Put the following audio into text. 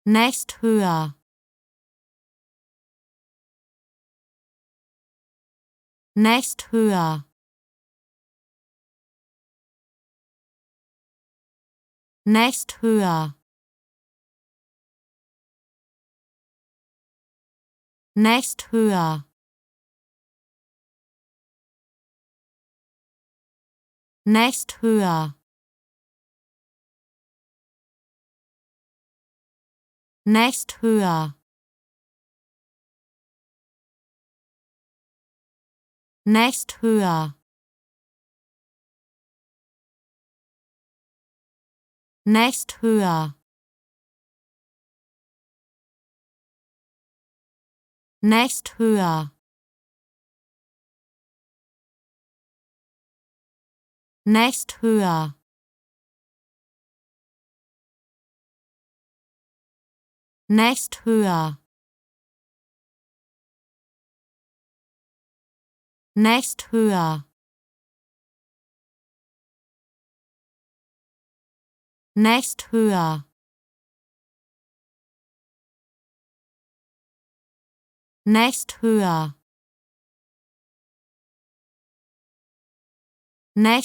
nächsthöher, nächsthöher, nächsthöher, nächsthöher, nächsthöher, nächsthöher, nächsthöher, nächsthöher, nächsthöher, nächsthöher, nächsthöher, nächsthöher, nächsthöher, nächsthöher, nächst